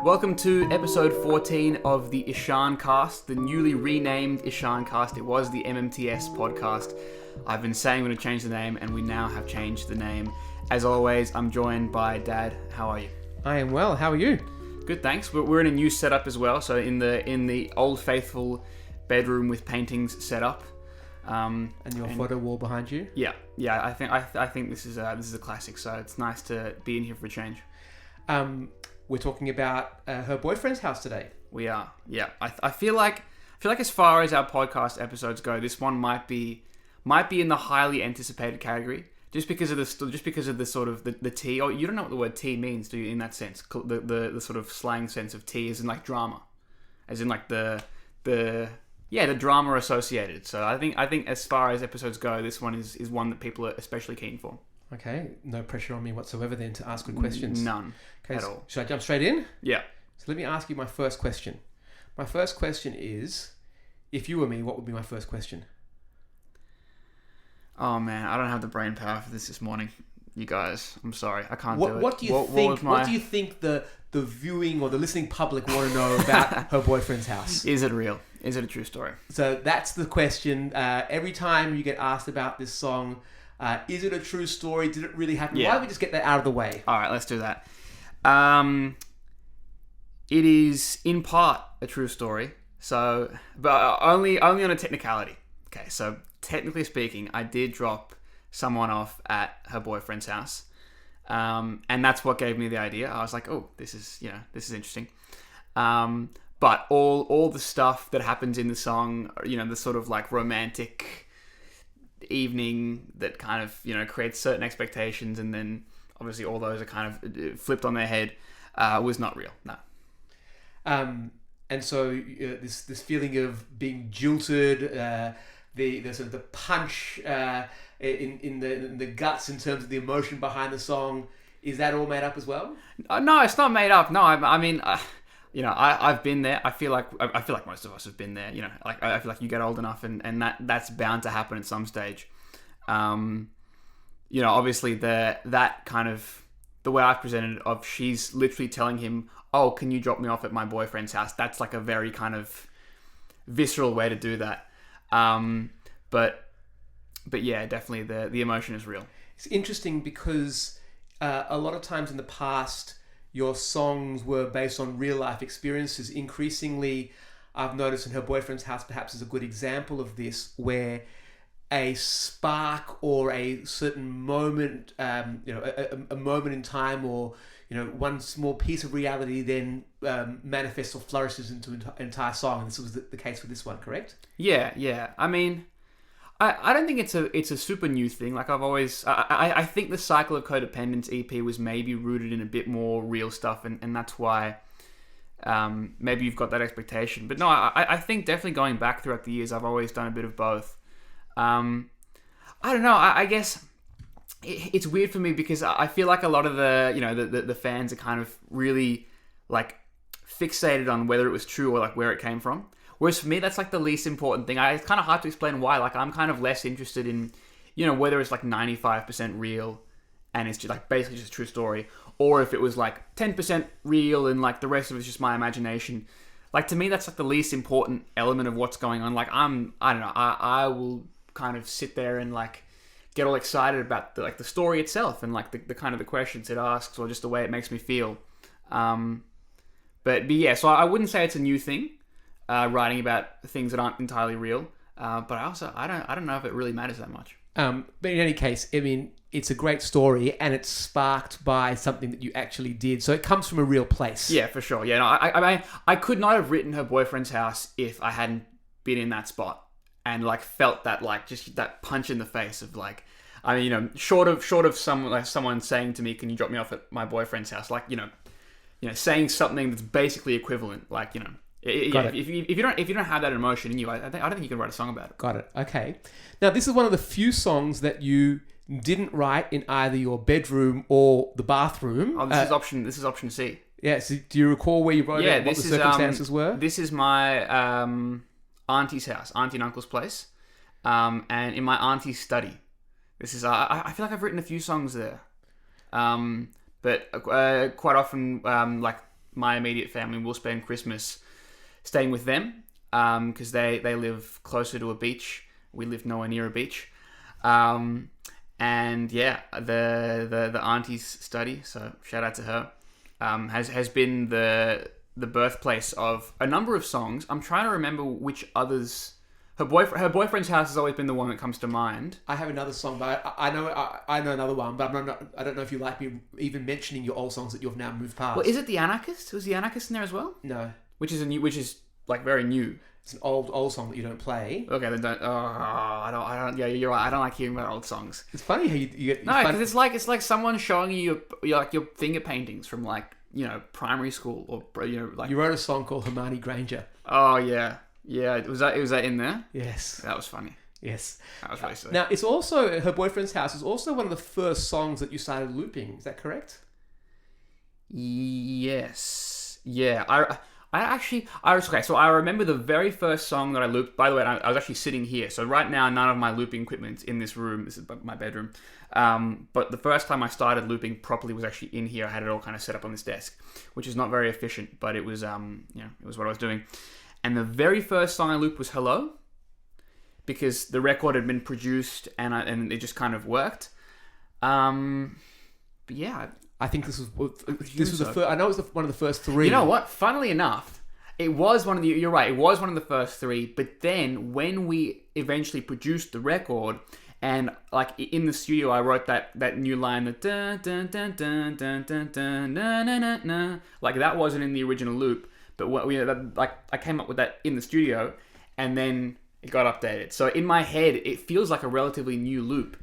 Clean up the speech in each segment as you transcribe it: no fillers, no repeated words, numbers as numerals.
Welcome to episode 14 of the ISHAN cast, the newly renamed ISHAN cast. It was the MMTS podcast. I've been saying we're going to change the name, and we now have changed the name. As always, I'm joined by Dad. How are you? I am well. How are you? Good, thanks. We're in a new setup as well. So in the old faithful bedroom with paintings set up. And your photo wall behind you? Yeah. I think this is a classic. So it's nice to be in here for a change. We're talking about her boyfriend's house today. We are. Yeah. I feel like as far as our podcast episodes go, this one might be in the highly anticipated category. Just because of the sort of the tea. Oh, you don't know what the word tea means, do you? In that sense, the sort of slang sense of tea is in like drama, as in like the drama associated. So I think as far as episodes go, this one is one that people are especially keen for. Okay, no pressure on me whatsoever then to ask good questions. None. Okay, at all. Should I jump straight in? Yeah. So let me ask you my first question. My first question is, if you were me, what would be my first question? Oh man, I don't have the brain power for this morning. You guys, I'm sorry, I can't do it. What do you think the viewing or the listening public want to know about her boyfriend's house? Is it real? Is it a true story? So that's the question. Every time you get asked about this song, is it a true story? Did it really happen? Yeah. Why don't we just get that out of the way? All right, let's do that. It is in part a true story. So, but only on a technicality. Okay, so technically speaking, I did drop someone off at her boyfriend's house, and that's what gave me the idea. I was like, oh, this is interesting. But all the stuff that happens in the song, the sort of like romantic evening that kind of creates certain expectations, and then obviously all those are kind of flipped on their head, was not real. No. And so this feeling of being jilted, the sort of the punch in the guts in terms of the emotion behind the song, is that all made up as well? No, it's not made up. No, I mean. I've been there. I feel like most of us have been there. I feel like you get old enough, and that's bound to happen at some stage. Obviously that kind of the way I've presented it, of she's literally telling him, "Oh, can you drop me off at my boyfriend's house?" That's like a very kind of visceral way to do that. But yeah, definitely the emotion is real. It's interesting because a lot of times in the past, your songs were based on real life experiences. Increasingly, I've noticed in her boyfriend's house perhaps is a good example of this, where a spark or a certain moment, a moment in time, or one small piece of reality then manifests or flourishes into an entire song. And this was the case with this one, correct? Yeah. I mean, I don't think it's a super new thing. Like I've always, I think the Cycle of Codependence EP was maybe rooted in a bit more real stuff, and that's why maybe you've got that expectation. But no, I think definitely going back throughout the years, I've always done a bit of both. I don't know. I guess it's weird for me because I feel like a lot of the fans are kind of really like fixated on whether it was true or like where it came from. Whereas for me, that's like the least important thing. It's kind of hard to explain why. Like I'm kind of less interested in, whether it's like 95% real and it's just like basically just a true story, or if it was like 10% real and like the rest of it's just my imagination. Like to me, that's like the least important element of what's going on. Like I don't know. I will kind of sit there and like get all excited about the story itself and like the kind of the questions it asks or just the way it makes me feel. But yeah, so I wouldn't say it's a new thing. Writing about things that aren't entirely real, but I don't know if it really matters that much. But in any case, I mean, it's a great story, and it's sparked by something that you actually did, so it comes from a real place. Yeah, for sure. Yeah, no, I could not have written her boyfriend's house if I hadn't been in that spot and like felt that like just that punch in the face of like, I mean, short of someone saying to me, "Can you drop me off at my boyfriend's house?" Like saying something that's basically equivalent, like If you don't have that emotion in you, I don't think you can write a song about it. Got it. Okay. Now, this is one of the few songs that you didn't write in either your bedroom or the bathroom. Oh, this is option C. Yeah. So do you recall where you wrote it? What the circumstances were? This is my auntie's house, auntie and uncle's place, and in my auntie's study. This is I feel like I've written a few songs there, but quite often like my immediate family will spend Christmas staying with them because they live closer to a beach. We live nowhere near a beach. And yeah, the auntie's study, so shout out to her, has been the birthplace of a number of songs. I'm trying to remember which others. Her boyfriend's house has always been the one that comes to mind. I have another song, but I know another one, but I don't know if you like me even mentioning your old songs that you've now moved past. Well, is it The Anarchist? Was The Anarchist in there as well? No, which is like very new. It's an old song that you don't play. Okay, then don't. Oh, I don't. Yeah, you're right. I don't like hearing about old songs. It's funny how you get. No, because it's like someone showing you your finger paintings from like primary school or like. You wrote a song called Hermione Granger. Oh yeah. Yeah, was that in there? Yes. That was funny. Yes. That was really silly. Now, it's also, Her Boyfriend's House is also one of the first songs that you started looping. Is that correct? Yes. Yeah. Okay, so I remember the very first song that I looped. By the way, I was actually sitting here. So right now, none of my looping equipment's in this room. This is my bedroom. But the first time I started looping properly was actually in here. I had it all kind of set up on this desk, which is not very efficient, but it was, it was what I was doing. And the very first song I looped was Hello, because the record had been produced and it just kind of worked. But yeah, I think this was the first. I know it was one of the first three. You know what? Funnily enough, it was one of the. You're right. It was one of the first three. But then when we eventually produced the record, and like in the studio, I wrote that new line, the dun dun dun dun dun dun dun na na na na. Like that wasn't in the original loop. But I came up with that in the studio, and then it got updated. So in my head, it feels like a relatively new loop,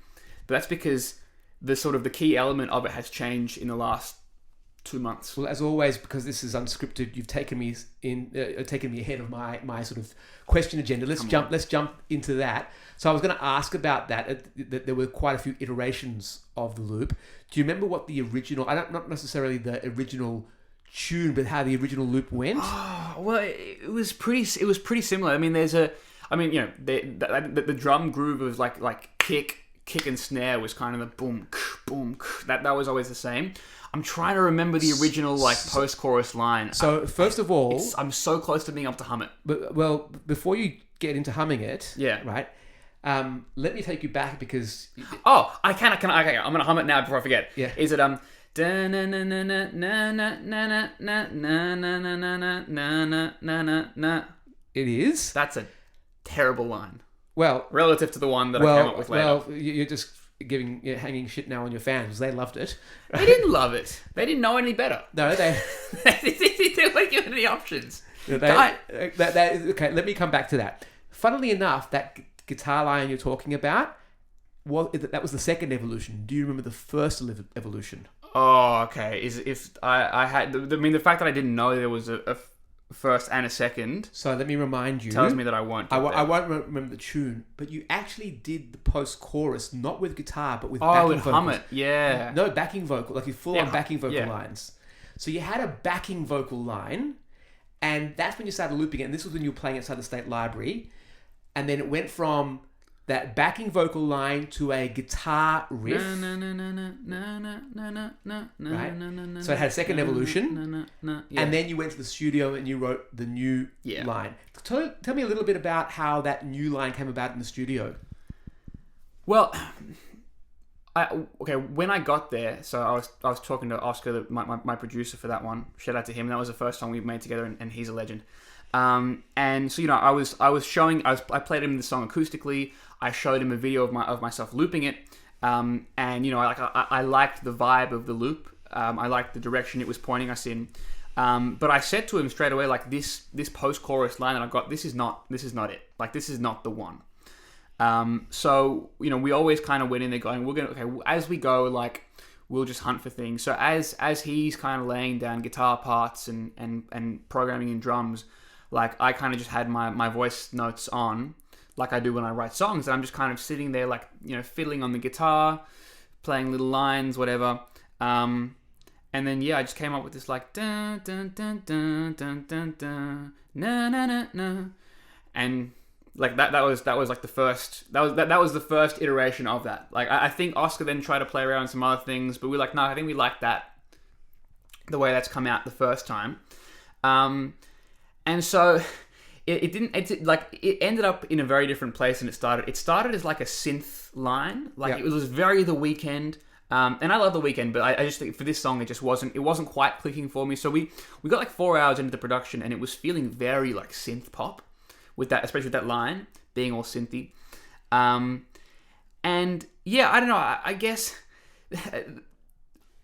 but that's because the key element of it has changed in the last 2 months. Well, as always, because this is unscripted, you've taken me ahead of my sort of question agenda. Let's jump into that. So I was going to ask about that. That there were quite a few iterations of the loop. Do you remember what the original? Not necessarily the original tune, but how the original loop went? Oh, well, it was pretty similar. I mean, the drum groove was like kick and snare was kind of the boom boom. That was always the same. I'm trying to remember the original post-chorus line. So first of all, I'm so close to being able to hum it. But before you get into humming it, yeah, right. Let me take you back because. Oh, I can. Okay, I'm gonna hum it now before I forget. Yeah. Is it It is. That's a terrible line. Well, relative to the one that I came up with later. Well, you're just hanging shit now on your fans. They loved it. They didn't love it. They didn't know any better. No, they weren't given any options. Okay, let me come back to that. Funnily enough, that guitar line you're talking about, that was the second evolution. Do you remember the first evolution? Oh, okay. The fact that I didn't know there was a first and a second. So let me remind you. Tells me that I won't. I won't remember the tune, but you actually did the post-chorus not with guitar, but with backing vocals. hum it, yeah. No backing vocal, like you full-on backing vocal lines. So you had a backing vocal line, and that's when you started looping it. And this was when you were playing outside the State Library, and then it went from that backing vocal line to a guitar riff. Right? So it had a second evolution. And then you went to the studio and you wrote the new line. Tell me a little bit about how that new line came about in the studio. Well, when I got there, so I was talking to Oscar, my producer for that one. Shout out to him. That was the first song we made together, and he's a legend. And so I played him the song acoustically. I showed him a video of myself looping it, and I liked the vibe of the loop. I liked the direction it was pointing us in. But I said to him straight away, like this post-chorus line that I got, this is not it. Like this is not the one. So we always kind of went in there going, as we go, like we'll just hunt for things. So as he's kind of laying down guitar parts and programming in drums, like I kind of just had my voice notes on, like I do when I write songs, and I'm just kind of sitting there, like fiddling on the guitar, playing little lines, whatever. And then I just came up with this like dun dun dun dun dun dun dun na na na na, and like that was like the first that was the first iteration of that. Like I think Oscar then tried to play around with some other things, but we're like, no, I think we like that the way that's come out the first time. And so it ended up in a very different place than it started. It started as like a synth line, like it was very The Weeknd. And I love The Weeknd, but I just think for this song it wasn't quite clicking for me. So we got like 4 hours into the production, and it was feeling very like synth pop with that, especially with that line being all synthy. And yeah, I don't know. I guess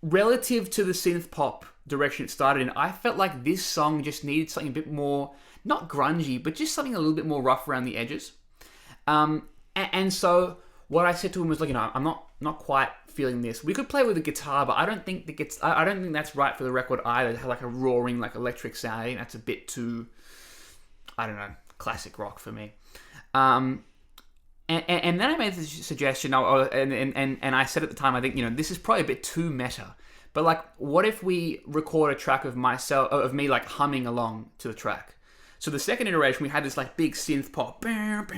relative to the synth pop direction it started in, I felt like this song just needed something a bit more, not grungy, but just something a little bit more rough around the edges. And so what I said to him was like, I'm not quite feeling this. We could play with the guitar, but I don't think that's right for the record either. To have like a roaring, like electric sound. I think that's a bit too, I don't know, classic rock for me. And then I made the suggestion, and I said at the time, I think, this is probably a bit too meta. But like, what if we record a track of me like humming along to the track? So the second iteration, we had this like big synth pop, and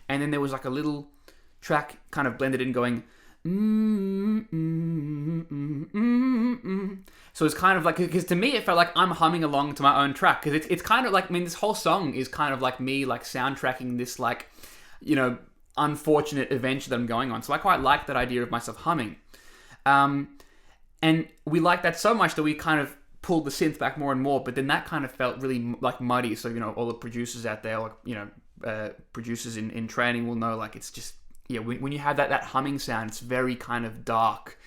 then there was like a little track kind of blended in going, So it's kind of like, because to me it felt like I'm humming along to my own track, because it's kind of like, this whole song is kind of like me like soundtracking this like, unfortunate adventure that I'm going on. So I quite like that idea of myself humming. And we liked that so much that we kind of pulled the synth back more and more, but then that kind of felt really like muddy. So, all the producers out there, like, producers in training will know, like, it's just, when you have that humming sound, it's very kind of dark,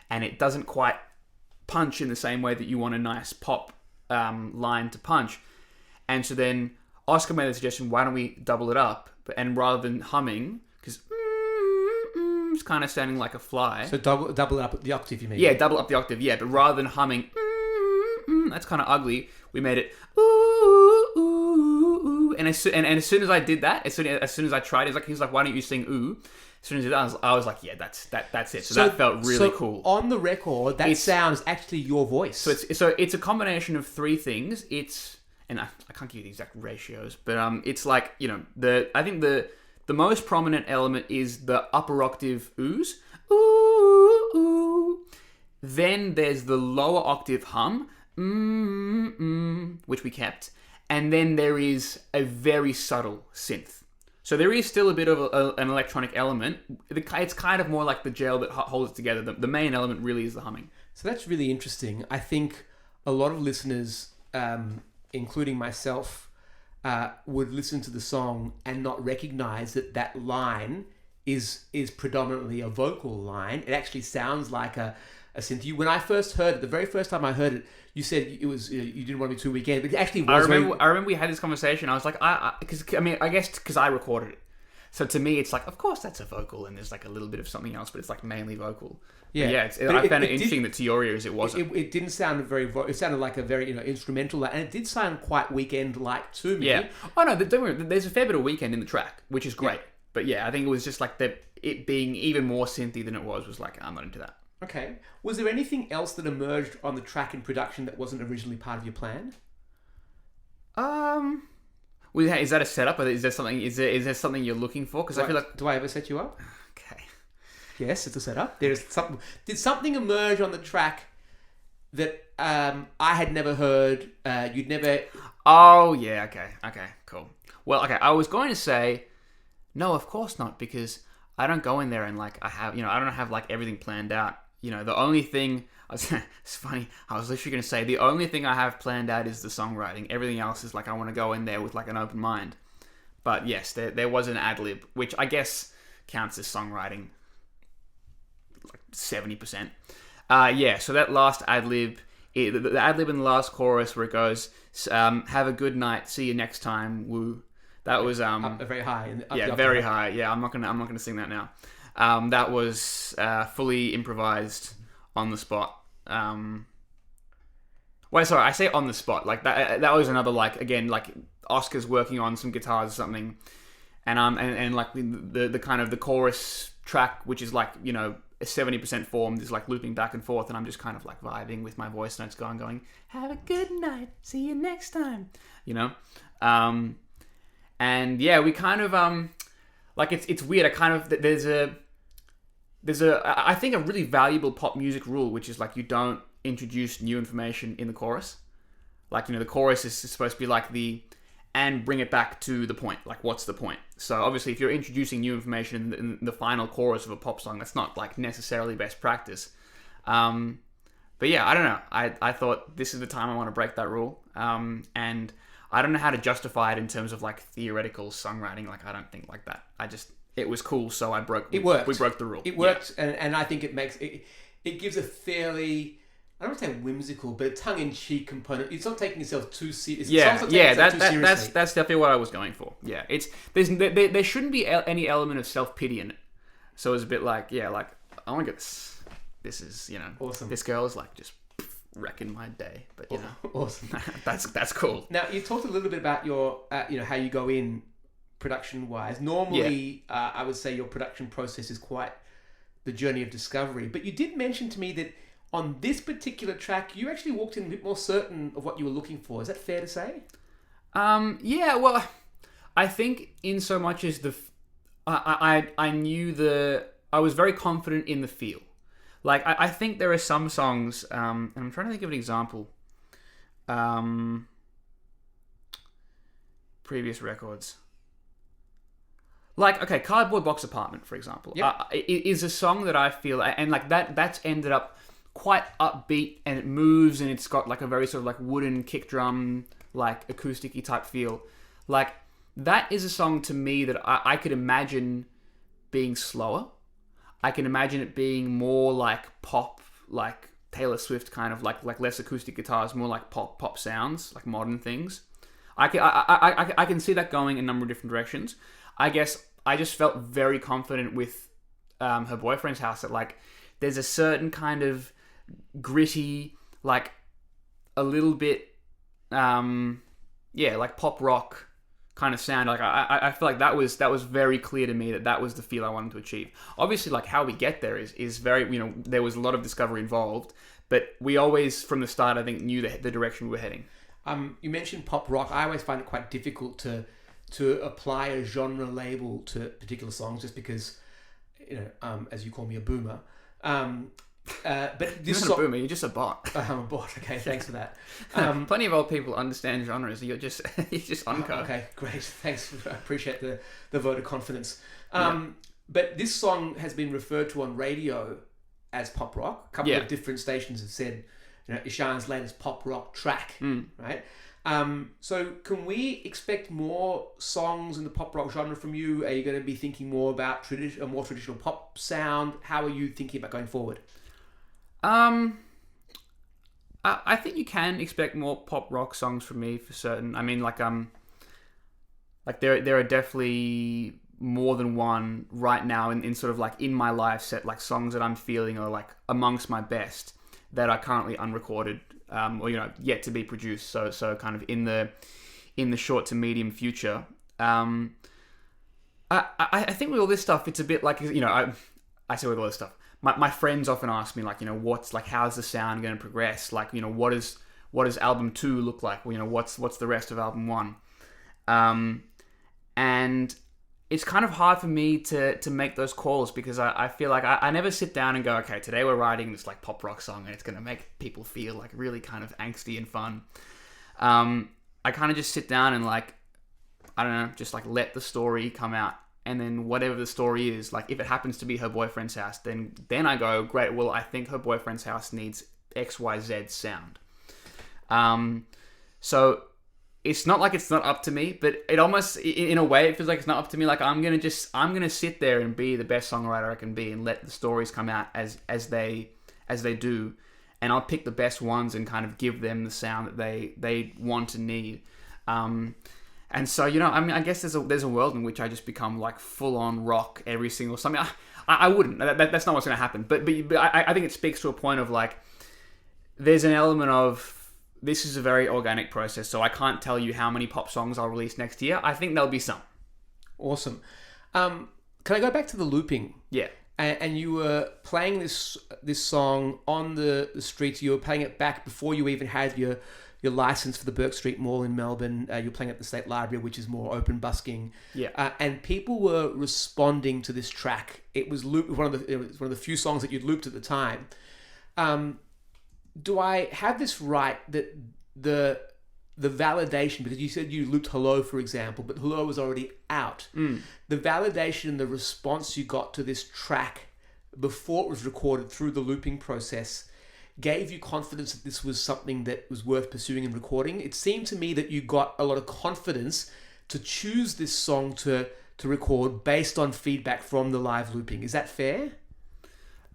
and it doesn't quite punch in the same way that you want a nice pop line to punch. And so then Oscar made the suggestion, why don't we double it up? And rather than humming, because it's kind of sounding like a fly. So double it up the octave, you mean? Yeah, double up the octave, yeah. But rather than humming, that's kind of ugly, we made it ooh, ooh, ooh. And as soon as I did that, as soon as I tried it, he was like, why don't you sing ooh? As soon as I was like, yeah, that's it. So that felt really cool. On the record, that sound is actually your voice. So it's a combination of three things. And I can't give you the exact ratios, but it's like, I think the most prominent element is the upper octave oohs. Ooh, ooh. Then there's the lower octave hum, which we kept. And then there is a very subtle synth. So there is still a bit of an electronic element. It's kind of more like the gel that holds it together. The main element really is the humming. So that's really interesting. I think a lot of listeners, including myself, would listen to the song and not recognize that line is predominantly a vocal line. It actually sounds like a synth. When I first heard it, the very first time I heard it, you said it was you didn't want to be too weekend, but it actually was. I remember we had this conversation. I was like, I guess because I recorded it. So to me, it's like, of course that's a vocal, and there's like a little bit of something else, but it's like mainly vocal. Yeah, I found it interesting that to your ears it wasn't. It didn't sound it sounded like a very instrumental, and it did sound quite Weeknd-like to me. Yeah. Oh no, don't worry. There's a fair bit of Weeknd in the track, which is great. Yeah. But yeah, I think it was just like it being even more synthy than it was like, I'm not into that. Okay. Was there anything else that emerged on the track in production that wasn't originally part of your plan? Is that a setup, or is there something? Is there something you're looking for? Because I feel like, do I ever set you up? Okay. Yes, it's a setup. There's something. Did something emerge on the track that I had never heard? You'd never. Oh yeah. Okay. Cool. Well, okay. I was going to say, no, of course not, because I don't go in there and like I don't have like everything planned out. The only thing, it's funny, I was literally going to say, the only thing I have planned out is the songwriting. Everything else is like, I want to go in there with like an open mind. But yes, there was an ad-lib, which I guess counts as songwriting, like 70%. So that last ad-lib, the ad-lib in the last chorus where it goes, have a good night, see you next time, woo. That was up very high. Very high. Yeah, I'm not gonna sing that now. That was fully improvised on the spot. Wait, sorry, I say on the spot. Like that was another like again like Oscar's working on some guitars or something, and like the kind of the chorus track, which is like a 70% formed, is like looping back and forth, and I'm just kind of like vibing with my voice notes going. Have a good night. See you next time. And yeah, we kind of like it's weird. I kind of I think a really valuable pop music rule, which is like you don't introduce new information in the chorus. Like, the chorus is supposed to be like and bring it back to the point. Like, what's the point? So obviously, if you're introducing new information in the final chorus of a pop song, that's not like necessarily best practice. But yeah, I don't know. I thought this is the time I want to break that rule. And I don't know how to justify it in terms of like theoretical songwriting. Like, I don't think like that. It was cool, so It worked. We broke the rule. It worked, and I think it gives a fairly, I don't want to say whimsical, but a tongue-in-cheek component. It's not taking itself too seriously. That's definitely what I was going for. Yeah, there shouldn't be any element of self-pity in it. So it's a bit like, I want to get this. This is, awesome. This girl is like just wrecking my day, but awesome. that's cool. Now, you talked a little bit about your, how you go in production-wise. Normally, I would say your production process is quite the journey of discovery. But you did mention to me that on this particular track, you actually walked in a bit more certain of what you were looking for. Is that fair to say? Yeah. Well, I think in so much as I knew I was very confident in the feel. Like, I think there are some songs, and I'm trying to think of an example. Previous records. Like, okay, Cardboard Box Apartment, for example, is a song that I feel, and like that's ended up quite upbeat, and it moves, and it's got like a very sort of like wooden kick drum, like acoustic-y type feel. Like, that is a song to me that I could imagine being slower. I can imagine it being more like pop, like Taylor Swift kind of, like less acoustic guitars, more like pop sounds, like modern things. I can see that going in a number of different directions. I guess I just felt very confident with Her Boyfriend's House that like there's a certain kind of gritty, like a little bit, like pop rock kind of sound. Like I feel like that was very clear to me that was the feel I wanted to achieve. Obviously, like how we get there is very, there was a lot of discovery involved, but we always from the start I think knew the direction we were heading. You mentioned pop rock. I always find it quite difficult to apply a genre label to particular songs, just because, as you call me, a boomer. But this You're not a boomer, you're just a bot. I'm a bot. Okay, thanks for that. Plenty of old people understand genres. You're just unco. Okay, great. Thanks. I appreciate the vote of confidence. But this song has been referred to on radio as pop rock. A couple of different stations have said, ISHAN's latest pop rock track, right? So can we expect more songs in the pop rock genre from you? Are you going to be thinking more about a more traditional pop sound? How are you thinking about going forward? I think you can expect more pop rock songs from me for certain. I mean, like there are definitely more than one right now in sort of like in my live set, like songs that I'm feeling are like amongst my best that are currently unrecorded, or yet to be produced. So kind of in the short to medium future. I think with all this stuff, it's a bit like, I say with all this stuff, my friends often ask me like, what's like, how's the sound going to progress? Like, what does album 2 look like? What's the rest of album 1? And it's kind of hard for me to make those calls because I feel like I never sit down and go, okay, today we're writing this like pop rock song and it's going to make people feel like really kind of angsty and fun. I kind of just sit down and like, I don't know, just like let the story come out. And then whatever the story is, like if it happens to be Her Boyfriend's House, then I go, great, well, I think Her Boyfriend's House needs XYZ sound. So it's not like it's not up to me, but it almost, in a way, it feels like it's not up to me. Like I'm gonna sit there and be the best songwriter I can be and let the stories come out as they do, and I'll pick the best ones and kind of give them the sound that they want and need. And so, I guess there's a world in which I just become like full on rock every single song. I wouldn't. That's not what's going to happen. But I think it speaks to a point of like, there's an element of, this is a very organic process, so I can't tell you how many pop songs I'll release next year. I think there'll be some. Awesome. Can I go back to the looping? Yeah. and you were playing this song on the streets. You were playing it back before you even had your license for the Burke Street Mall in Melbourne. You were playing at the State Library, which is more open busking. Yeah. And people were responding to this track. It was one of the few songs that you'd looped at the time. Do I have this right that the validation, because you said you looped Hello, for example, but Hello was already out. The validation and the response you got to this track before it was recorded through the looping process gave you confidence that this was something that was worth pursuing and recording? It seemed to me that you got a lot of confidence to choose this song to record based on feedback from the live looping. Is that fair?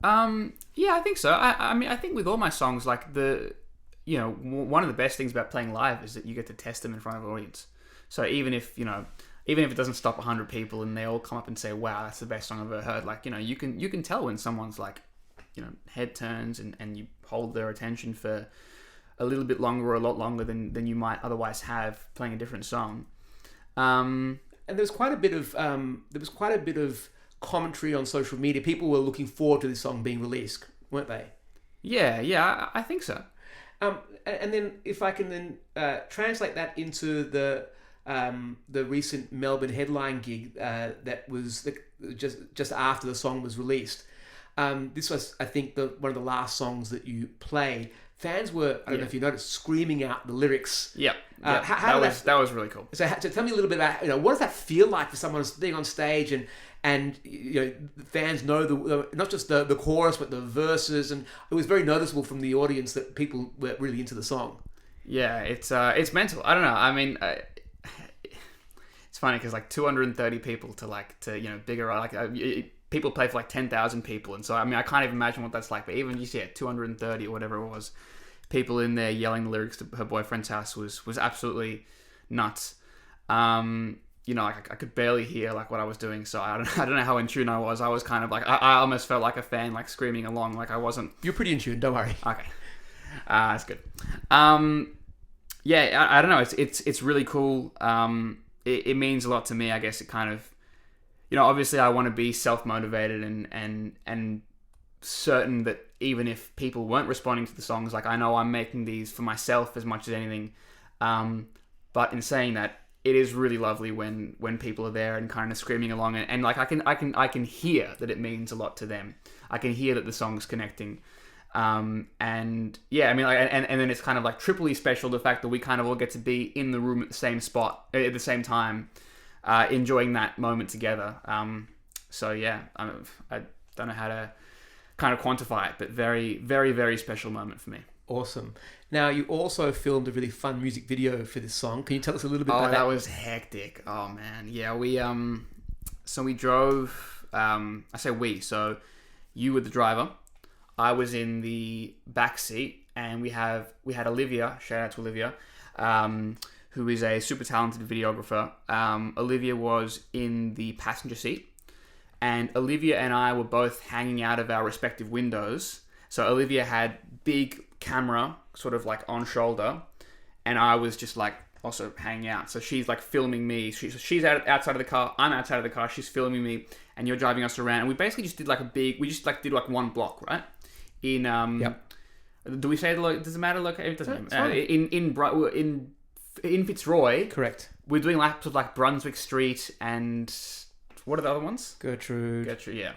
Yeah, I think so. I mean, I think with all my songs, like one of the best things about playing live is that you get to test them in front of an audience. So even if it doesn't stop 100 people and they all come up and say, wow, that's the best song I've ever heard, like, you can tell when someone's like, head turns and you hold their attention for a little bit longer or a lot longer than you might otherwise have playing a different song. And there was quite a bit of commentary on social media. People were looking forward to this song being released, weren't they? Yeah, I think so. And then if I can then translate that into the recent Melbourne headline gig that was just after the song was released. This was, I think, one of the last songs that you played. Fans were, I don't know if you noticed, screaming out the lyrics. Yeah. That was really cool. So tell me a little bit about, what does that feel like for someone being on stage and the fans know not just the chorus but the verses, and it was very noticeable from the audience that people were really into the song. Yeah, it's mental. I don't know. I mean, it's funny because like 230 people to bigger people play for like 10,000 people, and so I mean I can't even imagine what that's like. But even just 230 or whatever it was, people in there yelling the lyrics to Her Boyfriend's House was absolutely nuts. I could barely hear like what I was doing, so I don't know how in tune I was. I was kind of like I almost felt like a fan, like screaming along, like I wasn't. You're pretty in tune. Don't worry. Okay, that's good. I don't know. It's really cool. It means a lot to me. I guess it kind of. Obviously I want to be self-motivated and certain that even if people weren't responding to the songs, like I know I'm making these for myself as much as anything. But in saying that, it is really lovely when people are there and kind of screaming along and like I can hear that it means a lot to them. I can hear that the song's connecting. And yeah, I mean, like, and then it's kind of like triply special, the fact that we kind of all get to be in the room at the same spot at the same time. Enjoying that moment together. So yeah, I don't know how to kind of quantify it, but very, very, very special moment for me. Awesome. Now, you also filmed a really fun music video for this song. Can you tell us a little bit about that? Oh, that was hectic. Oh man, yeah. We drove. I say we. So you were the driver. I was in the back seat, and we had Olivia. Shout out to Olivia. Who is a super talented videographer. Olivia was in the passenger seat, and Olivia and I were both hanging out of our respective windows. So Olivia had big camera, sort of like on shoulder, and I was just like also hanging out. So she's like filming me. She's outside of the car. I'm outside of the car. She's filming me, and you're driving us around. And we basically just did did one block, right? In Yep. Do we say does it matter? Look, it doesn't matter. In Fitzroy, correct. We're doing laps of like Brunswick Street and what are the other ones? Gertrude, yeah.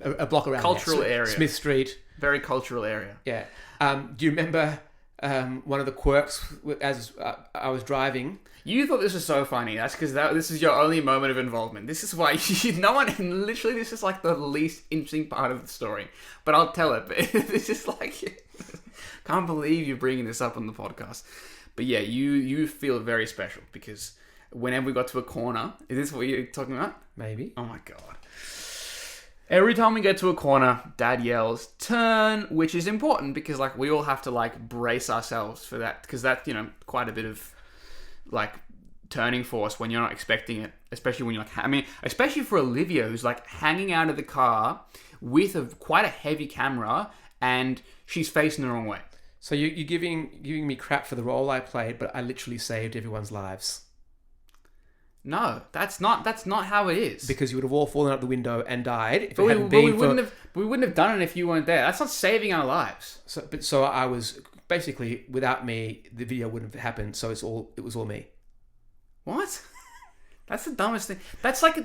A block around cultural there. area. Smith Street, very cultural area. Yeah. Do you remember one of the quirks as I was driving? You thought this was so funny. That's because this is your only moment of involvement. This is why no one. Literally, this is like the least interesting part of the story. But I'll tell it. But this is like, can't believe you're bringing this up on the podcast. But yeah, you feel very special because whenever we got to a corner, is this what you're talking about? Maybe. Oh my God. Every time we get to a corner, Dad yells, "Turn," which is important because like we all have to like brace ourselves for that because that's, quite a bit of like turning force when you're not expecting it, especially when you're like, especially for Olivia who's like hanging out of the car with quite a heavy camera and she's facing the wrong way. So you're giving me crap for the role I played, but I literally saved everyone's lives. No, that's not how it is. Because you would have all fallen out the window and died if But it hadn't been for... we wouldn't have done it if you weren't there. That's not saving our lives. So I was basically, without me, the video wouldn't have happened. So it was all me. What? That's the dumbest thing. That's like an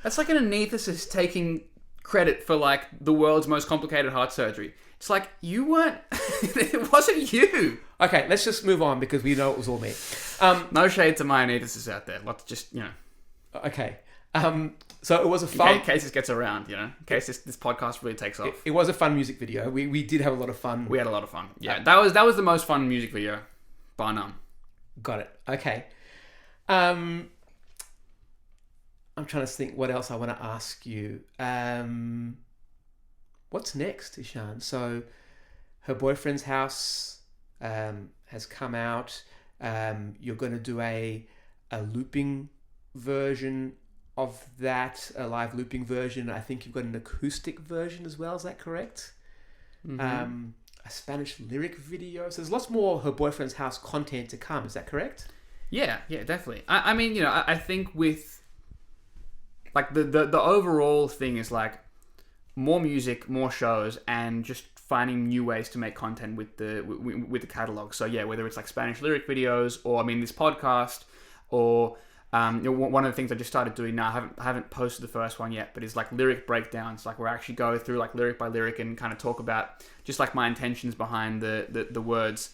anaesthetist taking credit for like the world's most complicated heart surgery. It's like you weren't. It wasn't you. Okay, let's just move on because we know it was all me. No shade to my anaesthetists out there. Let's just Okay. So it was a fun... In case this gets around, in case this podcast really takes off. It was a fun music video. We did have a lot of fun. We had a lot of fun. Yeah, that was the most fun music video, bar none. Got it. Okay. I'm trying to think what else I want to ask you. What's next, ISHAN? So her boyfriend's house has come out. You're going to do a looping version of that, a live looping version. I think you've got an acoustic version as well. Is that correct? Mm-hmm. A Spanish lyric video. So there's lots more her boyfriend's house content to come. Is that correct? Yeah, definitely. I mean, I think with like the overall thing is like more music, more shows, and just finding new ways to make content with the catalog. So yeah, whether it's like Spanish lyric videos, or I mean this podcast, or one of the things I just started doing now, I haven't posted the first one yet, but it's like lyric breakdowns, like where I actually go through like lyric by lyric and kind of talk about just like my intentions behind the words.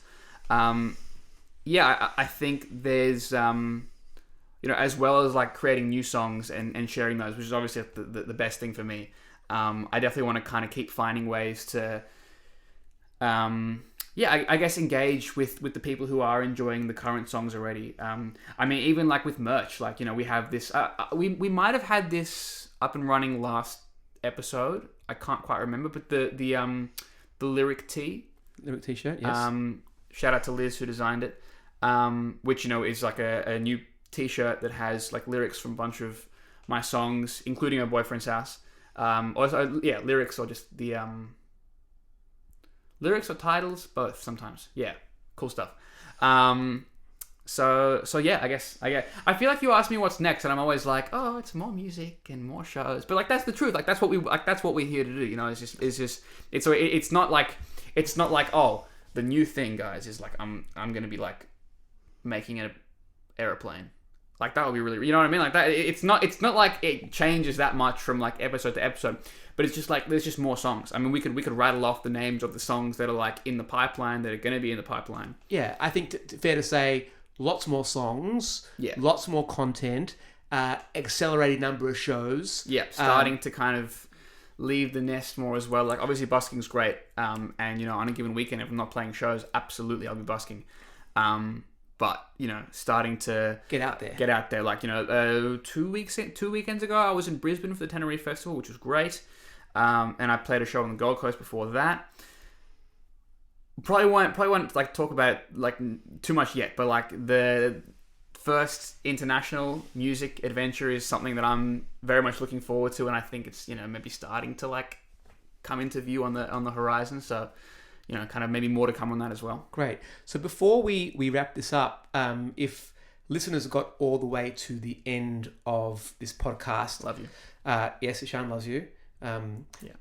Yeah, I think there's, as well as like creating new songs and sharing those, which is obviously the best thing for me. I definitely want to kind of keep finding ways to, I guess engage with the people who are enjoying the current songs already. I mean, even like with merch, like, we have this, we might have had this up and running last episode. I can't quite remember, but the lyric tee. Lyric t-shirt, yes. Shout out to Liz who designed it. Which, is like a new t-shirt that has like lyrics from a bunch of my songs, including her boyfriend's house. Also, yeah, lyrics or just the, lyrics or titles, both sometimes. Yeah, cool stuff. So yeah, I guess I feel like you ask me what's next, and I'm always like, oh, it's more music and more shows. But like that's the truth. Like that's what we're here to do. It's not like oh, the new thing, guys, is like I'm gonna be like making an airplane. Like that would be really, you know what I mean? Like that, it's not like it changes that much from like episode to episode, but it's just like there's just more songs. I mean, we could rattle off the names of the songs that are like in the pipeline, that are going to be in the pipeline. Yeah, I think fair to say, lots more songs, lots more content, accelerated number of shows. Yeah, starting to kind of leave the nest more as well. Like obviously busking's great, and on a given weekend if I'm not playing shows, absolutely I'll be busking. But starting to get out there. Like 2 weekends ago, I was in Brisbane for the Tenerife Festival, which was great. And I played a show on the Gold Coast before that. Probably won't like talk about it, like too much yet. But like the first international music adventure is something that I'm very much looking forward to, and I think it's maybe starting to like come into view on the horizon. So. Kind of maybe more to come on that as well. Great. So before we wrap this up, if listeners got all the way to the end of this podcast... Love you. Yes, ISHAN loves you. Yeah.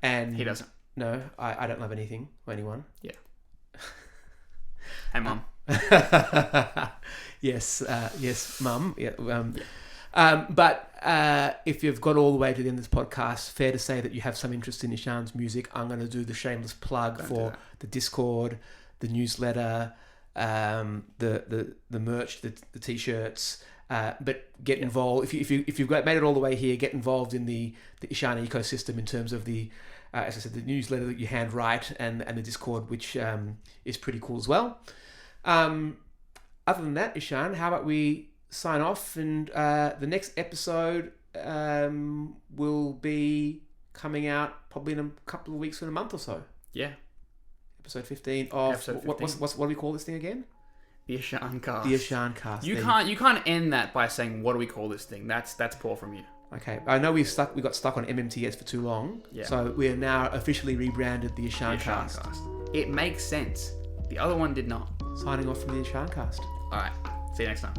And he doesn't. No, I don't love anything or anyone. Yeah. Hey, Mum. Yes, Mum. Yeah, But if you've got all the way to the end of this podcast, fair to say that you have some interest in ISHAN's music. I'm going to do the shameless plug for the Discord, the newsletter, the merch, the t-shirts. But get involved if you've made it all the way here. Get involved in the ISHAN ecosystem in terms of the, as I said, the newsletter that you hand write and the Discord, which is pretty cool as well. Other than that, ISHAN, how about we sign off, and the next episode will be coming out probably in a couple of weeks or a month or so. Yeah. Episode 15 of episode 15. What do we call this thing again? The ISHAN cast. The ISHAN cast. You can't end that by saying what do we call this thing. That's poor from you. Okay. I know we got stuck on MMTS for too long. Yeah. So we are now officially rebranded the ISHAN cast. It makes sense. The other one did not. Signing off from the ISHAN cast. All right. See you next time.